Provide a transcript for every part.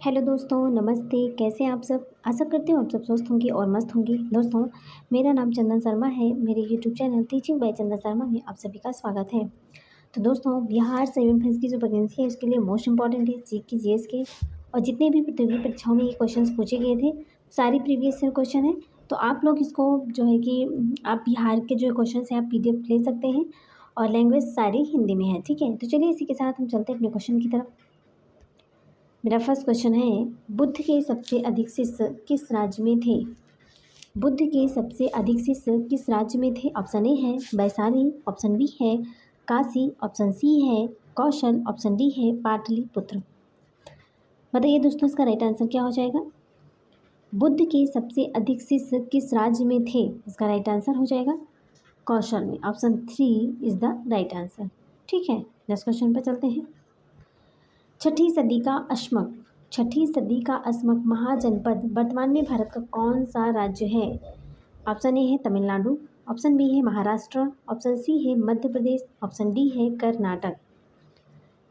Hello दोस्तों, नमस्ते। कैसे हैं आप सब? आशा करती हूँ आप सब स्वस्थ होंगे और मस्त होंगे। दोस्तों, मेरा नाम चंदन शर्मा है। मेरे यूट्यूब चैनल टीचिंग बाय चंदन शर्मा में आप सभी का स्वागत है। तो दोस्तों, बिहार सेवन फेज की जो वैकेंसी है उसके लिए मोस्ट इंपॉर्टेंट है जीके जीएस के, और जितने भी प्रतियोगी परीक्षाओं में ये क्वेश्चन पूछे गए थे सारी प्रीवियस ईयर क्वेश्चन है। तो आप लोग इसको जो है कि आप बिहार के जो क्वेश्चन है आप PDF ले सकते हैं, और लैंग्वेज सारी हिंदी में है। ठीक है, तो चलिए इसी के साथ हम चलते हैं अपने क्वेश्चन की तरफ। मेरा फर्स्ट क्वेश्चन है, बुद्ध के सबसे अधिक शिष्य किस राज्य में थे? बुद्ध के सबसे अधिक शिष्य किस राज्य में थे? ऑप्शन ए है वैशाली, ऑप्शन बी है काशी, ऑप्शन सी है कौशल, ऑप्शन डी है पाटलिपुत्र। बताइए दोस्तों, इसका राइट आंसर क्या हो जाएगा? बुद्ध के सबसे अधिक शिष्य किस राज्य में थे? इसका राइट आंसर हो जाएगा कौशल में। Option 3 is the right answer. ठीक है, नेक्स्ट क्वेश्चन पर चलते हैं। छठी सदी का अस्मक महाजनपद वर्तमान में भारत का कौन सा राज्य है? ऑप्शन ए है तमिलनाडु, ऑप्शन बी है महाराष्ट्र, ऑप्शन सी है मध्य प्रदेश, ऑप्शन डी है कर्नाटक।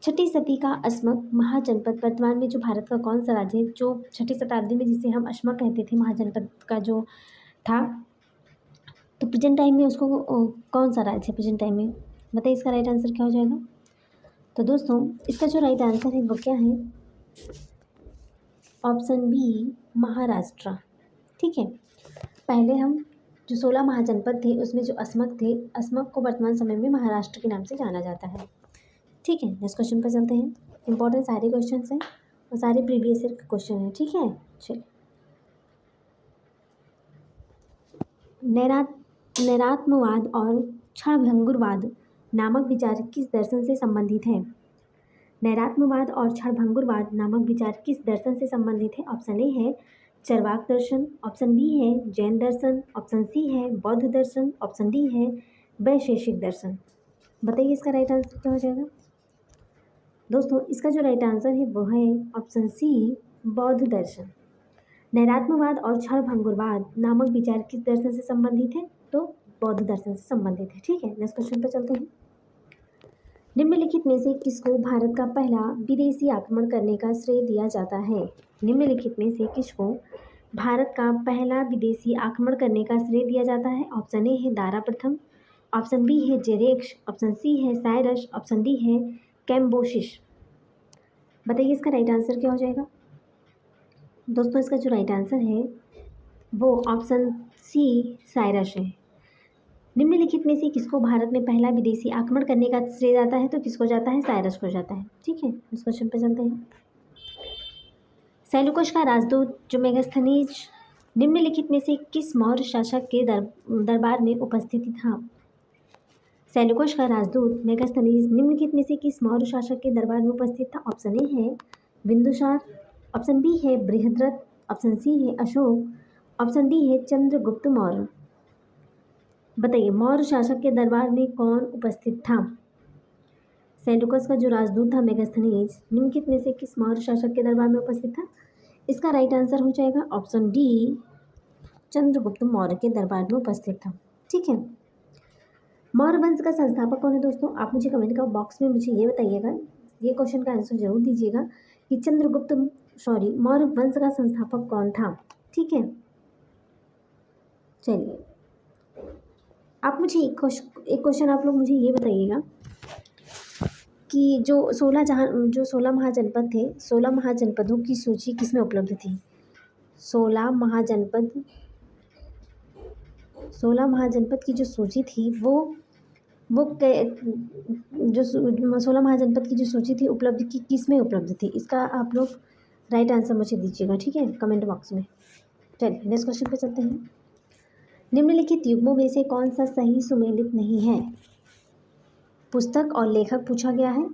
छठी सदी का अस्मक महाजनपद वर्तमान में जो भारत का कौन सा राज्य है, जो छठी शताब्दी में जिसे हम अस्मक कहते थे महाजनपद का जो था, तो प्रेजेंट टाइम में उसको कौन सा राज्य है प्रेजेंट टाइम में? बताइए इसका राइट आंसर क्या हो जाएगा? तो दोस्तों, इसका जो राइट आंसर है वो क्या है? Option B Maharashtra. ठीक है, पहले हम जो 16 महाजनपद थे उसमें जो अस्मक थे, अस्मक को वर्तमान समय में महाराष्ट्र के नाम से जाना जाता है। ठीक है, नेक्स्ट क्वेश्चन पर चलते हैं। इंपॉर्टेंट सारे क्वेश्चन हैं और सारे प्रीवियस ईयर के क्वेश्चन हैं। ठीक है, चलिए। नैरात्मवाद और क्षणभंगुरवाद नामक विचार किस दर्शन से संबंधित है? नैरात्मवाद और क्षणभंगुरवाद नामक विचार किस दर्शन से संबंधित है? ऑप्शन ए है चरवाक दर्शन, ऑप्शन बी है जैन दर्शन, ऑप्शन सी है बौद्ध दर्शन, ऑप्शन डी है वैशेषिक दर्शन। बताइए इसका राइट आंसर क्या हो जाएगा? दोस्तों, इसका जो राइट आंसर है वो है ऑप्शन सी बौद्ध दर्शन। नैरात्मवाद और क्षणभंगुरवाद नामक विचार किस दर्शन से संबंधित है? तो बौद्ध दर्शन से संबंधित है। ठीक है, नेक्स्ट क्वेश्चन पर चलते हैं। निम्नलिखित में से किसको भारत का पहला विदेशी आक्रमण करने का श्रेय दिया जाता है? निम्नलिखित में से किसको भारत का पहला विदेशी आक्रमण करने का श्रेय दिया जाता है? ऑप्शन ए है दारा प्रथम, ऑप्शन बी है जेरेक्स, ऑप्शन सी है साइरस, ऑप्शन डी है कैम्बोसिस। बताइए इसका राइट आंसर क्या हो जाएगा? दोस्तों, इसका जो राइट आंसर है वो ऑप्शन सी साइरस है। निम्नलिखित में से किसको भारत में पहला विदेशी आक्रमण करने का श्रेय जाता है? तो किसको जाता है? साइरस को जाता है। ठीक है, इस क्वेश्चन पे चलते हैं। सेल्यूकस का राजदूत जो मेगास्थनीज निम्नलिखित में से किस मौर्य शासक के दरबार में उपस्थित था? सेल्यूकस का राजदूत मेगास्थनीज निम्नलिखित में से किस मौर्य शासक के दरबार में उपस्थित था? ऑप्शन ए है बिंदुसार, ऑप्शन बी है बृहद्रथ, ऑप्शन सी है अशोक, ऑप्शन डी है चंद्रगुप्त मौर्य। बताइए मौर्य शासक के दरबार में कौन उपस्थित था? सेल्यूकस का जो राजदूत था मेगास्थनीज निम्नलिखित में से किस मौर्य शासक के दरबार में उपस्थित था? इसका राइट आंसर हो जाएगा ऑप्शन डी चंद्रगुप्त मौर्य के दरबार में उपस्थित था। ठीक है, मौर्य वंश का संस्थापक कौन है? दोस्तों, आप मुझे कमेंट का बॉक्स में मुझे ये बताइएगा, ये क्वेश्चन का आंसर जरूर दीजिएगा कि मौर्य वंश का संस्थापक कौन था। ठीक है, चलिए आप मुझे एक क्वेश्चन आप लोग मुझे ये बताइएगा कि जो 16 महाजनपद थे, 16 महाजनपदों की सूची किसमें उपलब्ध थी? 16 महाजनपद की जो सूची थी वो जो 16 महाजनपद की जो सूची थी उपलब्ध की किसमें उपलब्ध थी? इसका आप लोग राइट आंसर मुझे दीजिएगा। ठीक है, कमेंट बॉक्स में। चलिए नेक्स्ट क्वेश्चन पे चलते हैं। निम्नलिखित युग्मों में से कौन सा सही सुमेलित नहीं है? पुस्तक और लेखक पूछा गया है।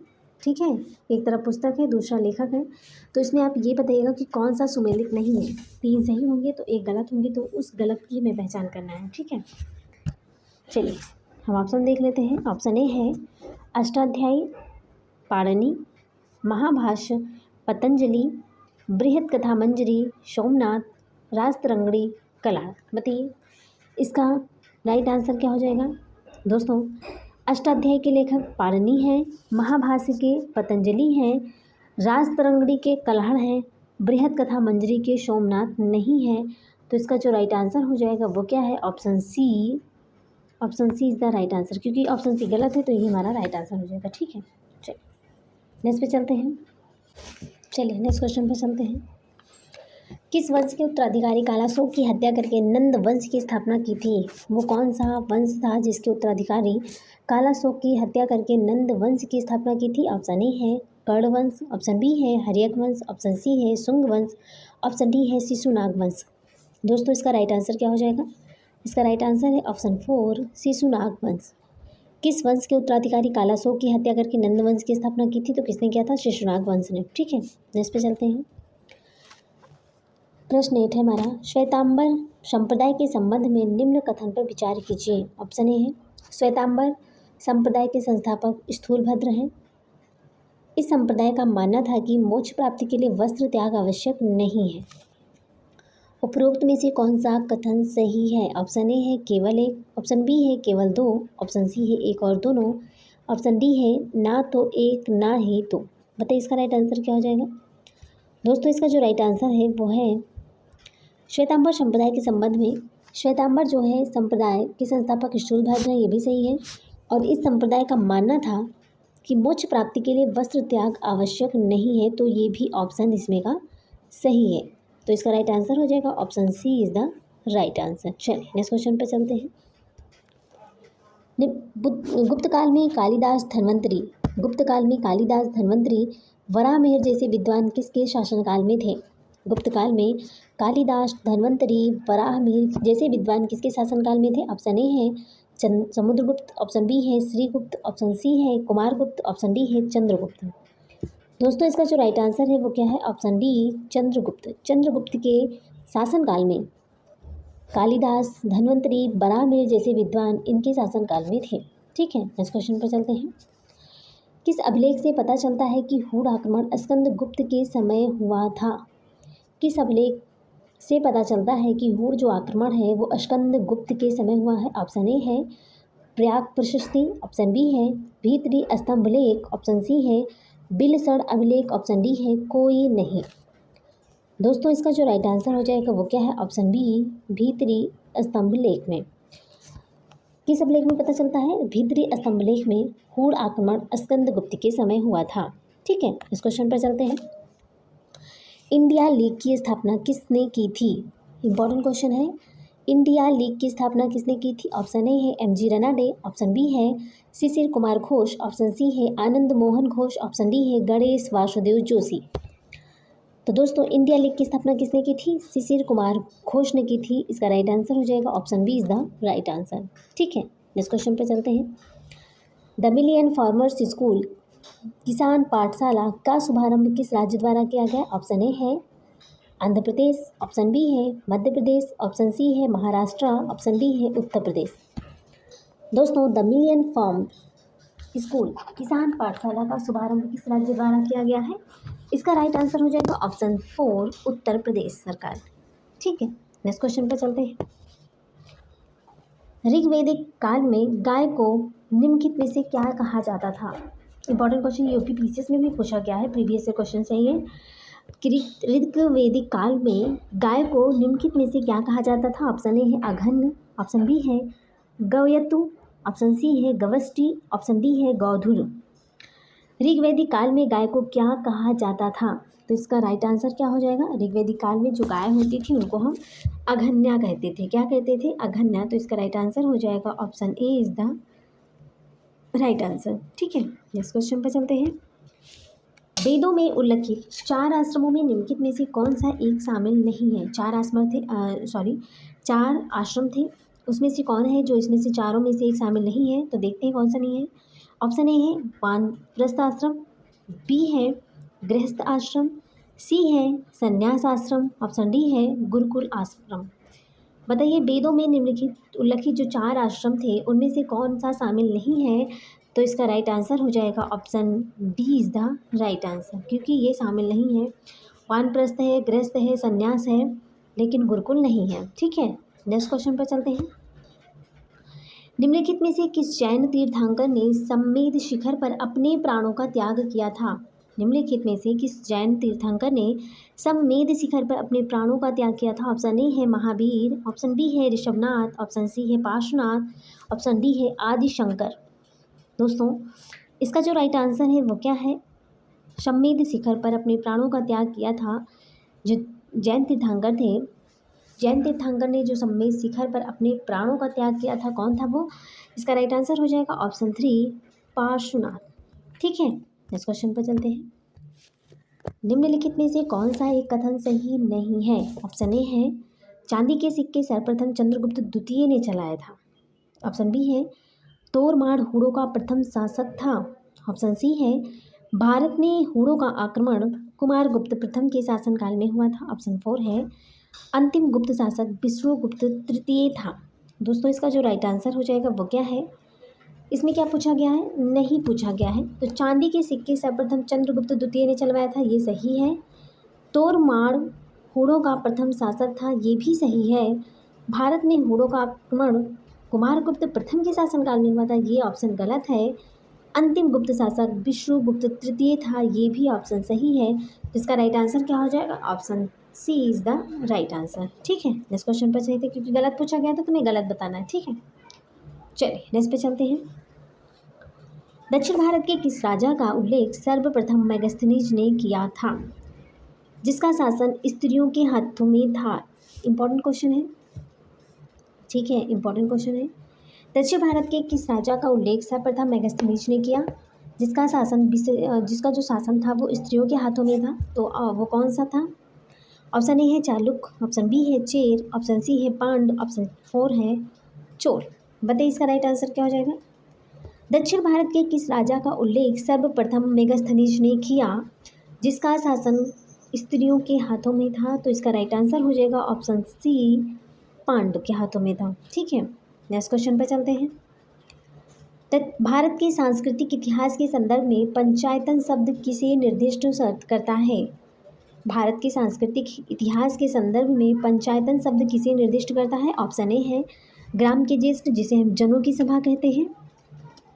ठीक है, एक तरफ पुस्तक है, दूसरा लेखक है, तो इसमें आप ये बताइएगा कि कौन सा सुमेलित नहीं है। 3 सही होंगे तो 1 गलत होंगे, तो उस गलत की हमें पहचान करना है। ठीक है, चलिए हम ऑप्शन देख लेते हैं। ऑप्शन ए है अष्टाध्यायी, पाणिनि, महाभाष्य, पतंजलि, बृहत कथा मंजरी, सोमनाथ, राजतरंगिणी, कलाड़। बताइए इसका राइट आंसर क्या हो जाएगा? दोस्तों, अष्टाध्यायी के लेखक पाणिनि हैं, महाभाष्य के पतंजलि हैं, राजतरंगिणी के कलाड़ हैं, बृहद कथा मंजरी के सोमनाथ नहीं है, तो इसका जो राइट आंसर हो जाएगा वो क्या है, option C. Option C is the right answer, क्योंकि ऑप्शन सी गलत है तो ये हमारा राइट आंसर हो जाएगा। ठीक है, चलिए नेक्स्ट पे चलते हैं। चलिए नेक्स्ट क्वेश्चन पे चलते हैं। किस वंश के उत्तराधिकारी कालाशोक की हत्या करके नंद वंश की स्थापना की थी? वो कौन सा वंश था जिसके उत्तराधिकारी कालाशोक की हत्या करके नंद वंश की स्थापना की थी? ऑप्शन ए है कर्ण वंश, ऑप्शन बी है हर्यक वंश, ऑप्शन सी है शुंग वंश, ऑप्शन डी है शिशुनाग वंश। दोस्तों इसका राइट आंसर क्या हो जाएगा? इसका राइट आंसर है ऑप्शन 4 शिशुनाग वंश। किस वंश के उत्तराधिकारी कालाशोक की हत्या करके नंद वंश की स्थापना की थी? तो किसने किया था? शिशुनाग वंश ने। ठीक है, नेक्स्ट पे चलते हैं। प्रश्न 8 है हमारा, श्वेतांबर संप्रदाय के संबंध में निम्न कथन पर विचार कीजिए। ऑप्शन ए है श्वेतांबर संप्रदाय के संस्थापक स्थूलभद्र हैं। इस संप्रदाय का मानना था कि मोक्ष प्राप्ति के लिए वस्त्र त्याग आवश्यक नहीं है। उपरोक्त में से कौन सा कथन सही है? ऑप्शन ए है केवल एक, ऑप्शन बी है केवल दो, ऑप्शन सी है एक और दोनों, ऑप्शन डी है ना तो एक ना ही दो। बताइए इसका राइट आंसर क्या हो जाएगा? दोस्तों इसका जो राइट आंसर है वो है श्वेतांबर संप्रदाय के संबंध में, श्वेतांबर जो है संप्रदाय के संस्थापक स्थूलभद्र हैं, ये भी सही है। और इस संप्रदाय का मानना था कि मोक्ष प्राप्ति के लिए वस्त्र त्याग आवश्यक नहीं है, तो ये भी ऑप्शन इसमें का सही है। तो इसका राइट आंसर हो जाएगा option C is the right answer. चलिए नेक्स्ट क्वेश्चन पे चलते हैं। गुप्त काल में कालिदास धन्वंतरी वराहमिहिर जैसे विद्वान किसके शासनकाल में थे? गुप्त काल में कालिदास धन्वंतरी वराहमिहिर जैसे विद्वान किसके शासनकाल में थे? ऑप्शन ए है समुद्रगुप्त, ऑप्शन बी है श्रीगुप्त, ऑप्शन सी है कुमारगुप्त, ऑप्शन डी है चंद्रगुप्त। दोस्तों इसका जो राइट आंसर है वो क्या है? Option D Chandragupta. चंद्रगुप्त के शासनकाल में कालिदास धन्वंतरी वराहमिहिर जैसे विद्वान इनके शासनकाल में थे। ठीक है, नेक्स्ट क्वेश्चन पर चलते हैं। किस अभिलेख से पता चलता है कि हूण आक्रमण स्कंदगुप्त के समय हुआ था? किस अभिलेख से पता चलता है कि हूण जो आक्रमण है वो स्कंदगुप्त के समय हुआ है? ऑप्शन ए है प्रयाग प्रशस्ति, ऑप्शन बी है भीतरी स्तंभलेख, ऑप्शन सी है बिलसड़ अभिलेख, ऑप्शन डी है कोई नहीं। दोस्तों इसका जो राइट आंसर हो जाएगा वो क्या है? ऑप्शन बी भीतरी स्तंभलेख में। किस अभिलेख में पता चलता है? भीतरी स्तंभलेख में हूण आक्रमण स्कंदगुप्त के समय हुआ था। ठीक है, इस क्वेश्चन पर चलते हैं। इंडिया लीग की स्थापना किसने की थी? इंपॉर्टेंट क्वेश्चन है। इंडिया लीग की स्थापना किसने की थी? ऑप्शन ए है एमजी रनाडे, ऑप्शन बी है शिशिर कुमार घोष, ऑप्शन सी है आनंद मोहन घोष, ऑप्शन डी है गणेश वासुदेव जोशी। तो दोस्तों इंडिया लीग की स्थापना किसने की थी? शिशिर कुमार घोष ने की थी। इसका राइट आंसर हो जाएगा option B is the right answer. ठीक है, नेक्स्ट क्वेश्चन पे चलते हैं। द मिलियन फार्मर्स स्कूल किसान पाठशाला का शुभारंभ किस राज्य द्वारा किया गया? ऑप्शन ए है आंध्र प्रदेश, ऑप्शन बी है मध्य प्रदेश, ऑप्शन सी है महाराष्ट्र, ऑप्शन डी है उत्तर प्रदेश। दोस्तों द मिलियन फार्म स्कूल किसान पाठशाला का शुभारंभ किस राज्य द्वारा किया गया है? इसका राइट आंसर हो जाएगा ऑप्शन 4 उत्तर प्रदेश सरकार। ठीक है, नेक्स्ट क्वेश्चन पर चलते हैं। ऋग्वैदिक काल में गाय को निम्नलिखित में से क्या कहा जाता था? इंपॉर्टेंट क्वेश्चन यूपी पीसीएस में भी पूछा गया है, प्रीवियस क्वेश्चन से ये। ऋग्वैदिक काल में गाय को निम्नलिखित में से क्या कहा जाता था? ऑप्शन ए है अघन्य, ऑप्शन बी है गवयतु, ऑप्शन सी है गवष्टि, ऑप्शन डी है गौधुर। ऋग्वैदिक काल में गाय को क्या कहा जाता था? तो इसका राइट आंसर क्या हो जाएगा? ऋग्वैदिक काल में जो गाय होती थी उनको हम अघन्या कहते थे। क्या कहते थे? अघन्या। तो इसका राइट आंसर हो जाएगा option A is the right answer. ठीक है, नेक्स्ट क्वेश्चन पर चलते हैं। वेदों में उल्लिखित 4 आश्रमों में निम्नलिखित में से कौन सा एक शामिल नहीं है? 4 आश्रम थे, उसमें से कौन है जो इसमें से चारों में से एक शामिल नहीं है? तो देखते हैं कौन सा नहीं है। ऑप्शन ए है वानप्रस्थ आश्रम, बी है गृहस्थ आश्रम, सी है संन्यास आश्रम, ऑप्शन डी है गुरुकुल आश्रम। बताइए वेदों में निम्नलिखित उल्लिखित जो 4 आश्रम थे उनमें से कौन सा शामिल नहीं है? तो इसका राइट आंसर हो जाएगा option D is the right answer, क्योंकि ये शामिल नहीं है। वानप्रस्थ है, गृहस्थ है, संन्यास है, लेकिन गुरुकुल नहीं है। ठीक है, नेक्स्ट क्वेश्चन पर चलते हैं। निम्नलिखित में से किस जैन तीर्थंकर ने सम्मेद शिखर पर अपने प्राणों का त्याग किया था? निम्नलिखित में से किस जैन तीर्थंकर ने सममेध शिखर पर अपने प्राणों का त्याग किया था? ऑप्शन ए है महावीर, ऑप्शन बी है ऋषभनाथ, ऑप्शन सी है पार्श्वनाथ, ऑप्शन डी है आदिशंकर। दोस्तों इसका जो राइट आंसर है वो क्या है? सममेध शिखर पर अपने प्राणों का त्याग किया था जो जैन तीर्थंकर थे। जैन तीर्थंकर ने जो सममेध शिखर पर अपने प्राणों का त्याग किया था, कौन था वो? इसका राइट आंसर हो जाएगा ऑप्शन 3 पार्श्वनाथ। ठीक है, नेक्स्ट क्वेश्चन पर चलते हैं। निम्नलिखित में से कौन सा एक कथन सही नहीं है? ऑप्शन ए है चांदी के सिक्के सर्वप्रथम चंद्रगुप्त द्वितीय ने चलाया था, ऑप्शन बी है तोरमाड़ हुड़ों का प्रथम शासक था, ऑप्शन सी है भारत में हुड़ों का आक्रमण कुमारगुप्त प्रथम के शासनकाल में हुआ था, ऑप्शन 4 है अंतिम गुप्त शासक विष्णुगुप्त तृतीय था। दोस्तों इसका जो राइट आंसर हो जाएगा वो क्या है? इसमें क्या पूछा गया है? नहीं पूछा गया है। तो चांदी के सिक्के सर्वप्रथम चंद्रगुप्त द्वितीय ने चलवाया था, ये सही है। तोरमाड़ हुड़ों का प्रथम शासक था, ये भी सही है। भारत में हुड़ों का आक्रमण कुमारगुप्त प्रथम के शासनकाल में हुआ था, ये ऑप्शन गलत है। अंतिम गुप्त शासक विष्णुगुप्त तृतीय था, ये भी ऑप्शन सही है। इसका राइट आंसर क्या हो जाएगा? Option C is the right answer. ठीक है, नेक्स्ट क्वेश्चन पर चलते, क्योंकि गलत पूछा गया तो तुम्हें गलत बताना है। ठीक है, चलिए नेक्स्ट पे चलते हैं। दक्षिण भारत के किस राजा का उल्लेख सर्वप्रथम मेगास्थनीज ने किया था, जिसका शासन स्त्रियों के हाथों में था? इंपॉर्टेंट क्वेश्चन है। ठीक है, इंपॉर्टेंट क्वेश्चन है। दक्षिण भारत के किस राजा का उल्लेख सर्वप्रथम मेगास्थनीज ने किया, जिसका जो शासन था वो स्त्रियों के हाथों में था? तो वो कौन सा था? ऑप्शन ए है चालुक्य, ऑप्शन बी है चेर, ऑप्शन सी है पांड, ऑप्शन 4 है चोल। बताइए इसका राइट आंसर क्या हो जाएगा? दक्षिण भारत के किस राजा का उल्लेख सर्वप्रथम मेगास्थनीज ने किया, जिसका शासन स्त्रियों के हाथों में था? तो इसका राइट आंसर हो जाएगा ऑप्शन सी पांड के हाथों में था। ठीक है, नेक्स्ट क्वेश्चन पर चलते हैं। भारत के सांस्कृतिक इतिहास के संदर्भ में पंचायतन शब्द किसे निर्दिष्ट करता है? भारत के सांस्कृतिक इतिहास के संदर्भ में पंचायतन शब्द किसे निर्दिष्ट करता है? ऑप्शन ए है ग्राम के ज्येष्ठ, जिसे हम जनों की सभा कहते हैं,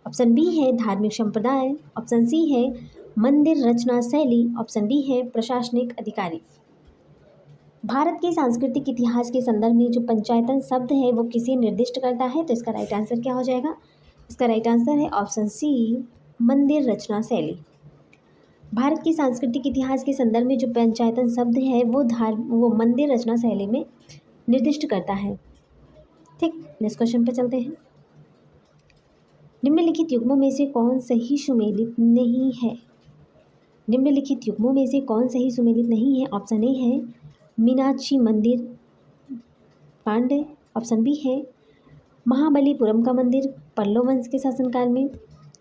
ऑप्शन बी है धार्मिक संप्रदाय, ऑप्शन सी है मंदिर रचना शैली, ऑप्शन डी है प्रशासनिक अधिकारी। भारत के सांस्कृतिक इतिहास के संदर्भ में जो पंचायतन शब्द है वो किसे निर्दिष्ट करता है? तो इसका राइट आंसर क्या हो जाएगा? इसका राइट आंसर है ऑप्शन सी मंदिर रचना शैली। भारत के सांस्कृतिक इतिहास के संदर्भ में जो पंचायतन शब्द है वो मंदिर रचना शैली में निर्दिष्ट करता है। ठीक, नेक्स्ट क्वेश्चन पर चलते हैं। निम्नलिखित युग्मों में से कौन सही सुमेलित नहीं है? निम्नलिखित युग्मों में से कौन सही सुमेलित नहीं है? ऑप्शन ए है मीनाक्षी मंदिर पांड्य, ऑप्शन बी है महाबलीपुरम का मंदिर पल्लव वंश के शासनकाल में,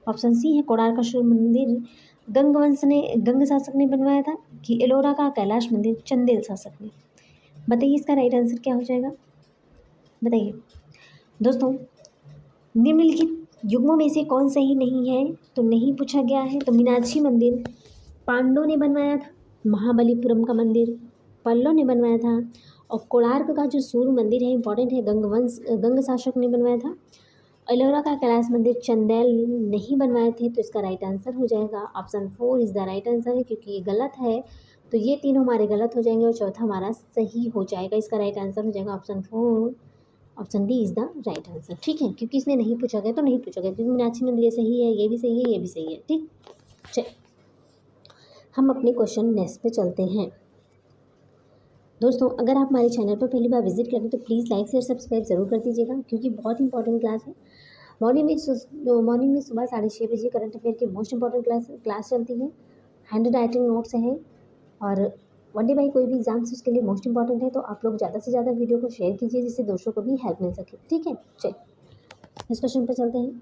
ऑप्शन सी है कोणार्केश्वर मंदिर गंग शासक ने बनवाया था, कि एलोरा का कैलाश मंदिर चंदेल शासक ने। बताइए इसका राइट आंसर क्या हो जाएगा? बताइए दोस्तों, निम्नलिखित युग्मों में से कौन सही नहीं है? तो नहीं पूछा गया है। तो मीनाक्षी मंदिर पांडवों ने बनवाया था, महाबलीपुरम का मंदिर पल्लव ने बनवाया था, और कोणार्क का जो सूर्य मंदिर है इंपॉर्टेंट है, गंग शासक ने बनवाया था। एलोरा का कैलाश मंदिर चंदेल नहीं बनवाए थे। तो इसका राइट आंसर हो जाएगा option 4 is the right answer है, क्योंकि ये गलत है। तो ये तीनों हमारे गलत हो जाएंगे और चौथा हमारा सही हो जाएगा। इसका राइट आंसर हो जाएगा option 4, option D is the right answer. ठीक है, क्योंकि इसमें नहीं पूछा गया तो नहीं पूछा गया, क्योंकि मीनाक्षी मंदिर ये सही है, ये भी सही है, ये भी सही है। ठीक, चलिए हम अपने क्वेश्चन नेक्स्ट पे चलते हैं। दोस्तों अगर आप हमारे चैनल पर पहली बार विजिट करें तो प्लीज़ लाइक शेयर सब्सक्राइब ज़रूर कर दीजिएगा, क्योंकि बहुत इंपॉर्टेंट क्लास है। मॉर्निंग में सुबह 6:30 बजे करंट अफेयर की मोस्ट इंपॉर्टेंट क्लास चलती है। हैंड राइटिंग नोट्स हैं, और वन डे बाई कोई भी एग्जाम्स उसके लिए मोस्ट इंपॉर्टेंट है। तो आप लोग ज़्यादा से ज़्यादा वीडियो को शेयर कीजिए, जिससे दूसरों को भी हेल्प मिल सके। ठीक है, चलिए इस क्वेश्चन पर चलते हैं।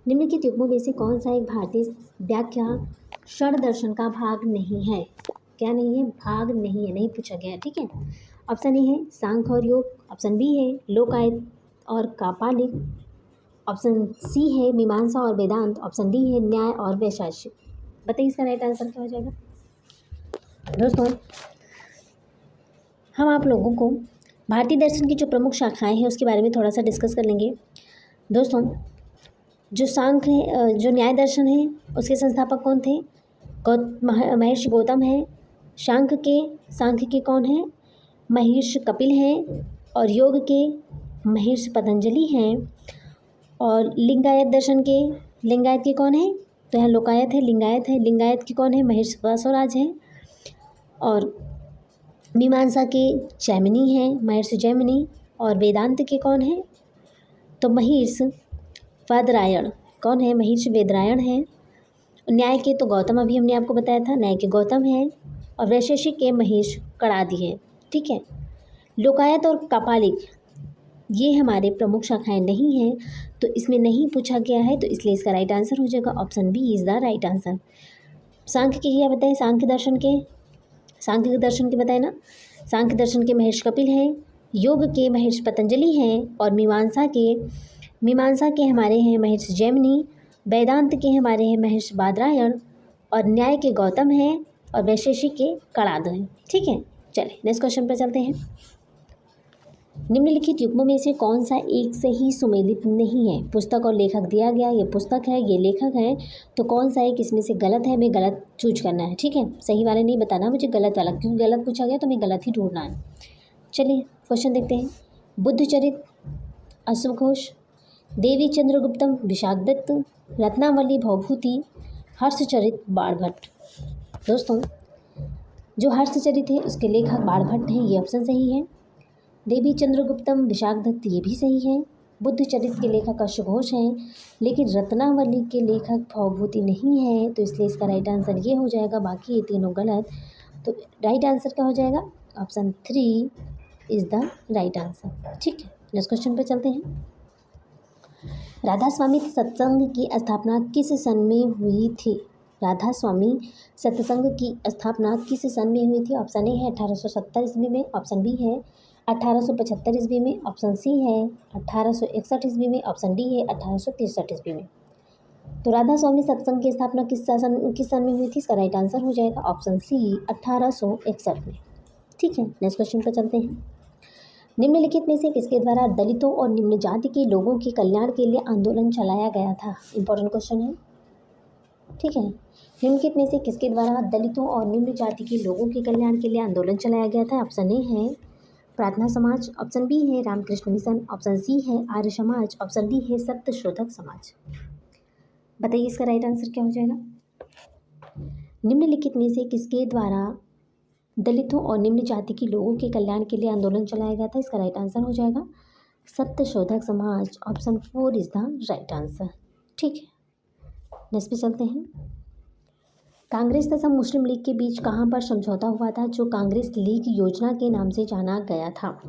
निम्नलिखित युग्मों में से कौन सा एक भारतीय व्याख्या षड दर्शन का भाग नहीं है? क्या नहीं है? भाग नहीं है, नहीं पूछा गया है। ठीक है, ऑप्शन ए है सांख्य और योग, ऑप्शन बी है लोकायत और कापालिक, ऑप्शन सी है मीमांसा और वेदांत, ऑप्शन डी है न्याय और वैशेषिक। बताइए इसका राइट आंसर क्या हो जाएगा? दोस्तों हम आप लोगों को भारतीय दर्शन की जो प्रमुख शाखाएं हैं उसके बारे में थोड़ा सा डिस्कस कर लेंगे। दोस्तों जो सांख्य जो न्याय दर्शन है उसके संस्थापक कौन थे? महर्षि गौतम है। सांख्य के कौन है? महर्षि कपिल हैं। और योग के महर्षि पतंजलि हैं। और लिंगायत के कौन है? तो यहाँ लोकायत है, लिंगायत है। लिंगायत के कौन है? महर्षि बसवराज हैं। और मीमांसा के जैमिनी हैं, महर्षि जैमिनी। और वेदांत के कौन है? तो महर्षि वेदरायण। कौन है? महर्षि वेदरायण हैं। न्याय के तो गौतम, अभी हमने आपको बताया था, न्याय के गौतम हैं। और वैशेषिक के महर्षि कणादि हैं। ठीक है। लोकायत और कापालिक ये हमारे प्रमुख शाखाएं नहीं हैं, तो इसमें नहीं पूछा गया है, तो इसलिए इसका राइट आंसर हो जाएगा option B is the right answer. Sankhya के क्या बताएं? सांख्य दर्शन के बताए ना। सांख्य दर्शन के महर्षि कपिल हैं। योग के महर्षि पतंजलि हैं। और मीमांसा के हमारे हैं महर्षि जैमिनी। वेदांत के हमारे हैं महर्षि बादरायण। और न्याय के गौतम हैं। और वैशेषिक के कणाद हैं। ठीक है, चलिए नेक्स्ट क्वेश्चन पर चलते हैं। निम्नलिखित युग्मों में से कौन सा एक से ही सुमेलित नहीं है? पुस्तक और लेखक दिया गया, ये पुस्तक है, ये लेखक है, तो कौन सा एक इसमें से गलत है? हमें गलत चूज करना है। ठीक है, सही वाला नहीं बताना मुझे, गलत वाला, क्योंकि गलत पूछा गया तो हमें गलत ही ढूंढना है। चलिए क्वेश्चन देखते हैं। बुद्धचरित अश्व घोष, देवी चंद्रगुप्तम विशाखदत्त, रत्नावली भवभूति, हर्षचरित बाणभट्ट। दोस्तों, जो हर्षचरित है उसके लेखक बाणभट्ट हैं, ये ऑप्शन सही है। देवी चंद्रगुप्तम विशाखदत्त ये भी सही है। बुद्धचरित के लेखक अश्व घोष हैं, लेकिन रत्नावली के लेखक भवभूति नहीं है, तो इसलिए इसका राइट आंसर ये हो जाएगा। बाकी ये तीनों गलत, तो राइट आंसर क्या हो जाएगा? Option 3 is the right answer. ठीक है, नेक्स्ट क्वेश्चन पे चलते हैं। राधा स्वामी सत्संग की स्थापना किस सन में हुई थी? राधा स्वामी सत्संग की स्थापना किस सन में हुई थी? ऑप्शन ए है 1870 ईस्वी में, ऑप्शन बी है 1875 ईस्वी में, ऑप्शन सी है 1861 ईस्वी में, ऑप्शन डी है 1863 ईस्वी में। तो राधा स्वामी सत्संग की स्थापना किस सन में हुई थी? इसका राइट आंसर हो जाएगा ऑप्शन सी 1861 में। ठीक है, नेक्स्ट क्वेश्चन पर चलते हैं। निम्नलिखित में से किसके द्वारा दलितों और निम्न जाति के लोगों के कल्याण के लिए आंदोलन चलाया गया था? इंपॉर्टेंट क्वेश्चन है। ठीक है, निम्नलिखित में से किसके द्वारा दलितों और निम्न जाति के लोगों के कल्याण के लिए आंदोलन चलाया गया था? ऑप्शन ए है प्रार्थना समाज, ऑप्शन बी है रामकृष्ण मिशन, ऑप्शन सी है आर्य समाज, ऑप्शन डी है सत्यशोधक समाज। बताइए इसका राइट आंसर क्या हो जाएगा? निम्नलिखित में से किसके द्वारा दलितों और निम्न जाति के लोगों के कल्याण के लिए आंदोलन चलाया गया था? इसका राइट आंसर हो जाएगा Satyashodhak Samaj, option 4 is the right answer. ठीक है, नेक्स्ट पे चलते हैं। कांग्रेस तथा मुस्लिम लीग के बीच कहाँ पर समझौता हुआ था, जो कांग्रेस लीग योजना के नाम से जाना गया था?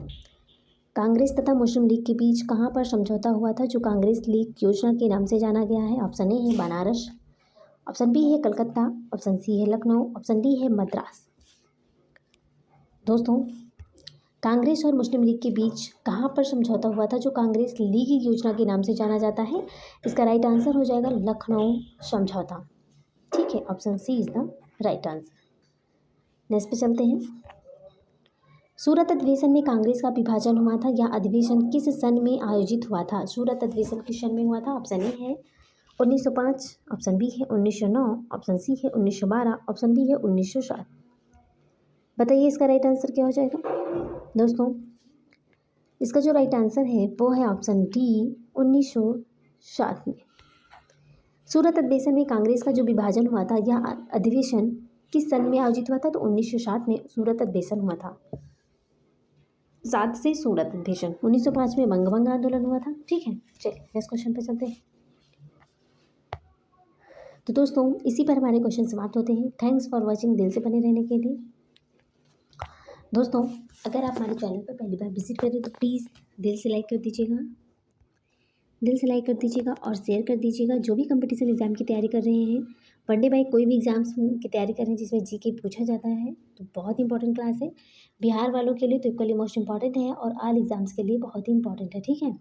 कांग्रेस तथा मुस्लिम लीग के बीच कहाँ पर समझौता हुआ था, जो कांग्रेस लीग योजना के नाम से जाना गया है? ऑप्शन ए है बनारस, ऑप्शन बी है कलकत्ता, ऑप्शन सी है लखनऊ, ऑप्शन डी है मद्रास। दोस्तों, कांग्रेस और मुस्लिम लीग के बीच कहाँ पर समझौता हुआ था, जो कांग्रेस लीग योजना के नाम से जाना जाता है? इसका राइट आंसर हो जाएगा लखनऊ समझौता। ठीक है, option C is the right answer. Next पे चलते हैं। सूरत अधिवेशन में कांग्रेस का विभाजन हुआ था, यह अधिवेशन किस सन में आयोजित हुआ था? सूरत अधिवेशन किस सन में हुआ था? ऑप्शन ए है 1905, ऑप्शन बी है 1909, ऑप्शन सी है 1912, ऑप्शन डी है 1907। बताइए इसका राइट आंसर क्या हो जाएगा? दोस्तों, इसका जो राइट आंसर है वो है ऑप्शन डी 1907 में। सूरत अधिवेशन में कांग्रेस का जो विभाजन हुआ था, यह अधिवेशन किस सन में आयोजित हुआ था? तो 1907 में सूरत अधिवेशन हुआ था। 7 से सूरत अधिवेशन, 1905 में बंगभंग आंदोलन हुआ था। ठीक है, चलिए नेक्स्ट क्वेश्चन पे चलते हैं। तो दोस्तों, इसी पर हमारे क्वेश्चन समाप्त होते हैं। थैंक्स फॉर वॉचिंग, दिल से बने रहने के लिए। दोस्तों, अगर आप हमारे चैनल पर पहली बार विजिट करें तो प्लीज़ दिल से लाइक कर दीजिएगा, और शेयर कर दीजिएगा। जो भी कंपटीशन एग्ज़ाम की तैयारी कर रहे हैं, वनडे बाई कोई भी एग्ज़ाम्स की तैयारी कर रहे हैं जिसमें जीके पूछा जाता है, तो बहुत इंपॉर्टेंट क्लास है। बिहार वालों के लिए तो इक्वली मोस्ट इंपॉर्टेंट है, और ऑल एग्ज़ाम्स के लिए बहुत ही इंपॉर्टेंट है। ठीक है,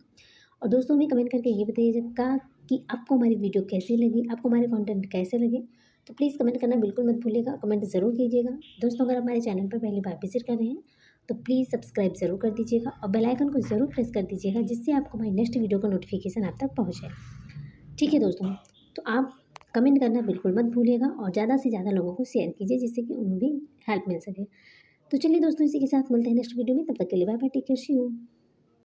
और दोस्तों, हमें कमेंट करके ये बताइएगा कि आपको हमारी वीडियो कैसी लगी, आपको हमारे कंटेंट कैसे लगे। तो प्लीज़ कमेंट करना बिल्कुल मत भूलिएगा, कमेंट ज़रूर कीजिएगा। दोस्तों, अगर हमारे चैनल पर पहली बार विजिट कर रहे हैं तो प्लीज़ सब्सक्राइब ज़रूर कर दीजिएगा, और बेल आइकन को ज़रूर प्रेस कर दीजिएगा, जिससे आपको हमारी नेक्स्ट वीडियो का नोटिफिकेशन आप तक पहुँचे। ठीक है दोस्तों, तो आप कमेंट करना बिल्कुल मत भूलिएगा और ज़्यादा से ज़्यादा लोगों को शेयर कीजिए जिससे कि उन्हें भी हेल्प मिल सके। तो चलिए दोस्तों, इसी के साथ मिलते हैं नेक्स्ट वीडियो में, तब तक के लिए bye bye, take care, see you.